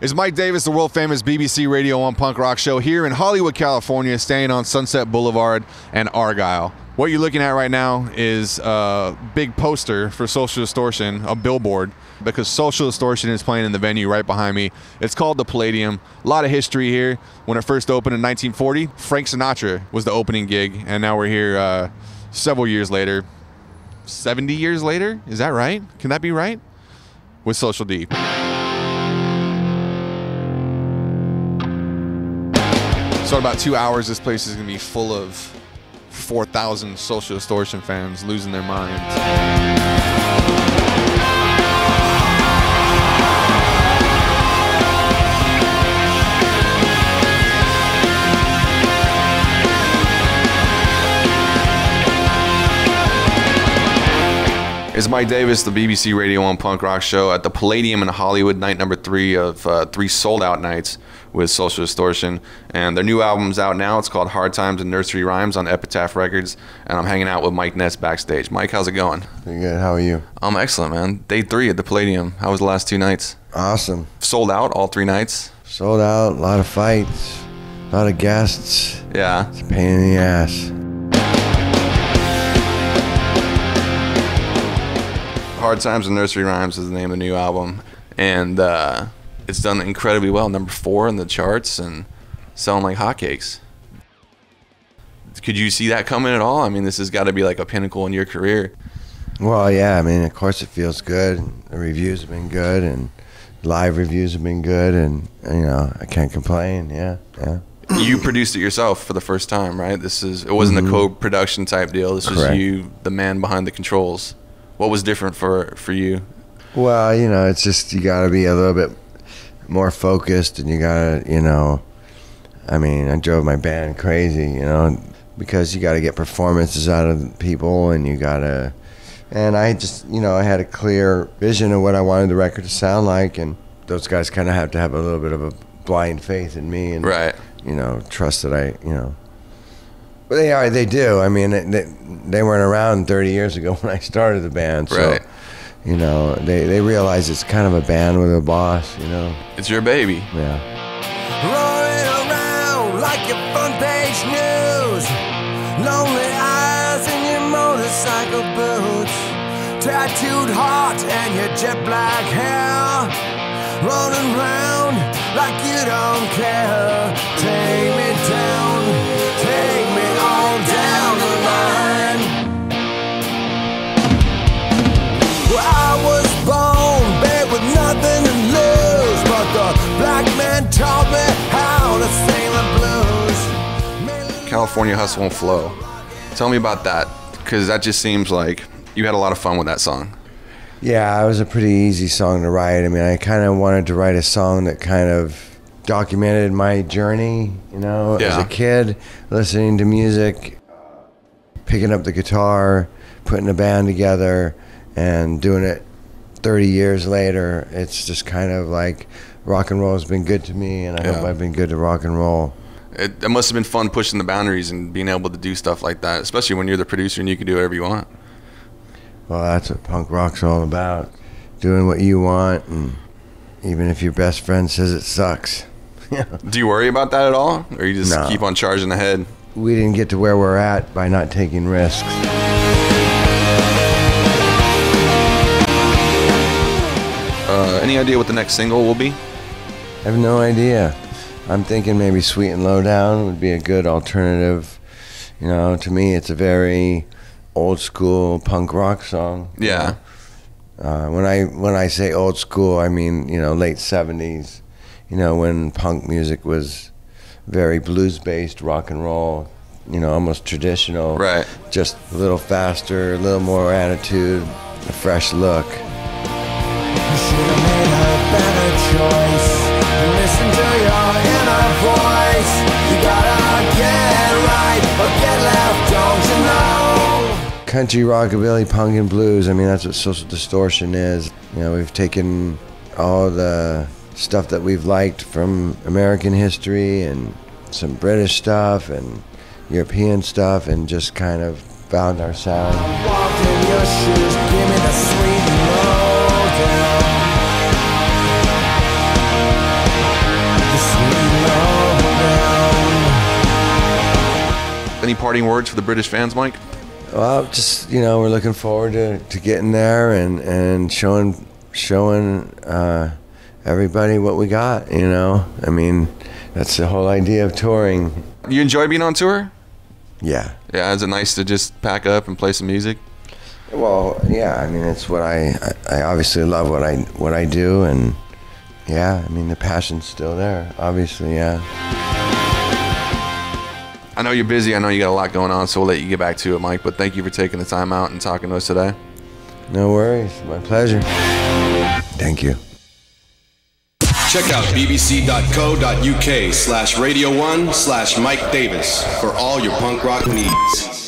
It's Mike Davis, the world-famous BBC Radio 1 punk rock show here in Hollywood, California, staying on Sunset Boulevard and Argyle. What you're looking at right now is a big poster for Social Distortion, a billboard, because Social Distortion is playing in the venue right behind me. It's called the Palladium. A lot of history here. When it first opened in 1940, Frank Sinatra was the opening gig, and now we're here several years later. 70 years later? Is that right? Can that be right? With Social D. So in about 2 hours, this place is going to be full of 4,000 Social Distortion fans losing their minds. It's Mike Davis, the BBC Radio 1 punk rock show at the Palladium in Hollywood, night number 3 of 3 sold-out nights with Social Distortion. And their new album's out now. It's called Hard Times and Nursery Rhymes on Epitaph Records. And I'm hanging out with Mike Ness backstage. Mike, how's it going? Pretty good. How are you? I'm excellent, man. Day 3 at the Palladium. How was the last 2 nights? Awesome. Sold out all 3 nights? Sold out. A lot of fights. A lot of guests. Yeah. It's a pain in the ass. Hard Times and Nursery Rhymes is the name of the new album, and it's done incredibly well. Number 4 in the charts and selling like hotcakes. Could you see that coming at all? I mean, this has got to be like a pinnacle in your career. Well, yeah. I mean, of course it feels good. The reviews have been good, and live reviews have been good, and you know, I can't complain. Yeah. You produced it yourself for the first time, right? It wasn't a co-production type deal. This was you, the man behind the controls. What was different for you? Well, you know, it's just you got to be a little bit more focused, and you got to, you know, I mean, I drove my band crazy, you know, because you got to get performances out of people, and you got to, and I just, you know, I had a clear vision of what I wanted the record to sound like, and those guys kind of have to have a little bit of a blind faith in me, and, you know, trust that I, you know. But they do. I mean, they weren't around 30 years ago when I started the band. So, you know, they realize it's kind of a band with a boss, you know. It's your baby. Yeah. Rolling around like your front page news. Lonely eyes in your motorcycle boots. Tattooed heart and your jet black hair. Rolling around like you don't care. Take me down. Take me all down the line. Well, I was born bad with nothing to lose, but the black man taught me how to sing the blues. California Hustle and Flow. Tell me about that, because that just seems like you had a lot of fun with that song. Yeah, it was a pretty easy song to write. I mean, I kind of wanted to write a song that kind of documented my journey, you know, as a kid, listening to music, picking up the guitar, putting a band together, and doing it 30 years later. It's just kind of like rock and roll has been good to me, and I hope I've been good to rock and roll. It must have been fun pushing the boundaries and being able to do stuff like that, especially when you're the producer and you can do whatever you want. Well, that's what punk rock's all about, doing what you want, and even if your best friend says it sucks. Do you worry about that at all, or you just keep on charging ahead? We didn't get to where we're at by not taking risks. Any idea what the next single will be? I have no idea. I'm thinking maybe Sweet and Low Down would be a good alternative. You know, to me, it's a very old school punk rock song. Yeah. When I say old school, I mean, you know, late 70s. You know, when punk music was very blues-based rock and roll, you know, almost traditional. Right. Just a little faster, a little more attitude, a fresh look. You should have made a better choice. Listen to your inner voice. You gotta get right or get left, don't you know? Country, rockabilly, punk, and blues. I mean, that's what Social Distortion is. You know, we've taken all the stuff that we've liked from American history and some British stuff and European stuff and just kind of found our sound. Walked in your shoes, give me the sweet and low down. Any parting words for the British fans, Mike? Well, just, you know, we're looking forward to getting there and showing everybody what we got, you know. I mean, that's the whole idea of touring. You enjoy being on tour? Yeah. Yeah, is it nice to just pack up and play some music? Well, yeah, I mean, it's what I obviously love what I do, and yeah, I mean, the passion's still there, obviously, yeah. I know you're busy. I know you got a lot going on, so we'll let you get back to it, Mike. But thank you for taking the time out and talking to us today. No worries. My pleasure. Thank you. Check out bbc.co.uk/Radio1/Mike Davis for all your punk rock needs.